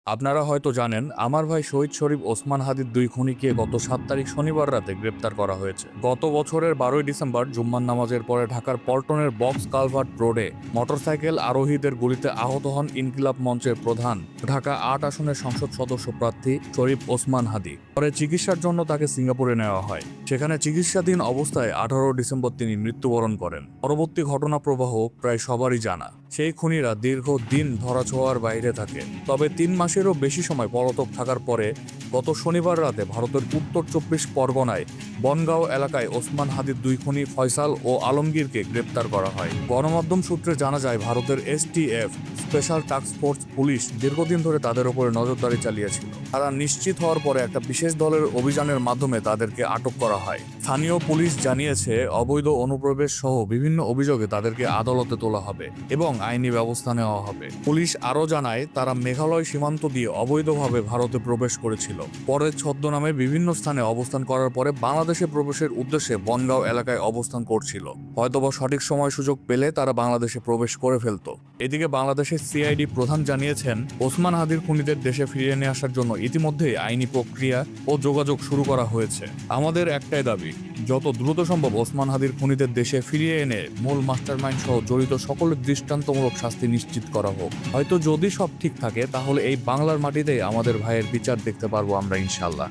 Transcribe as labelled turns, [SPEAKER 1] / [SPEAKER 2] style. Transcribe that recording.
[SPEAKER 1] আপনারা হয়তো জানেন, আমার ভাই শহীদ শরীফ ওসমান হাদির 2 খুনিকে গত 7 তারিখ শনিবার রাতে গ্রেপ্তার করা হয়েছে। গত বছরের 12ই ডিসেম্বর জুম্মার নামাজের পরে ঢাকার পল্টনের বক্স কালভার্ট রোডে মোটরসাইকেল আরোহীদের গুলিতে আহত হন ইনকিলাব মঞ্চের প্রধান ঢাকা 8 আসনের সংসদ সদস্য প্রার্থী শরীফ ওসমান হাদি। পরে চিকিৎসার জন্য তাকে সিঙ্গাপুরে নেওয়া হয়। সেখানে চিকিৎসাধীন অবস্থায় 18 ডিসেম্বর তিনি মৃত্যুবরণ করেন। পরবর্তী ঘটনা প্রবাহ প্রায় সবারই জানা। সেই খুনিরা দীর্ঘদিন ধরাছোঁয়ার বাইরে থাকে, তবে 3 মাসেরও বেশি সময় পলাতক থাকার পরে গত শনিবার রাতে ভারতের উত্তর 24 পরগনায় বনগাঁও এলাকায় ওসমান হাদির 2 খুনি ফয়সাল ও আলমগীরকে গ্রেপ্তার করা হয়। গণমাধ্যম সূত্রে জানা যায়, ভারতের STF special task force police দীর্ঘদিন ধরে তাদের উপরে নজরদারি চালিয়েছিল। তারা নিশ্চিত হওয়ার পরে একটা বিশেষ দলের অভিযানের মাধ্যমে তাদেরকে আটক করা হয়। স্থানীয় পুলিশ জানিয়েছে, অবৈধ অনুপ্রবেশ সহ বিভিন্ন অভিযোগে তাদেরকে আদালতে তোলা হবে এবং আইনি ব্যবস্থা নেওয়া হবে। পুলিশ আরও জানায়, তারা মেঘালয় সীমান্ত দিয়ে অবৈধভাবে ভারতে প্রবেশ করেছিল। পরে ছদ্মনামে বিভিন্ন স্থানে অবস্থান করার পরে বাংলাদেশে প্রবেশের উদ্দেশ্যে বনগাঁও এলাকায় অবস্থান করছিল। হয়তোবা সঠিক সময় সুযোগ পেলে তারা বাংলাদেশে প্রবেশ করে ফেলত। এদিকে বাংলাদেশের সিআইডি প্রধান জানিয়েছেন, ওসমান হাদির খুনিদের দেশে ফিরিয়ে নিয়ে আসার জন্য ইতিমধ্যেই আইনি প্রক্রিয়া ও যোগাযোগ শুরু করা হয়েছে। আমাদের একটাই দাবি, যত দ্রুত সম্ভব ওসমান হাদির খুনিদের দেশে ফিরিয়ে এনে মূল মাস্টারমাইন্ড সহ জড়িত সকলের দৃষ্টান্তমূলক শাস্তি নিশ্চিত করা হোক। হয়তো যদি সব ঠিক থাকে তাহলে এই বাংলার মাটিতেই আমাদের ভাইয়ের বিচার দেখতে পারবো আমরা, ইনশাল্লাহ।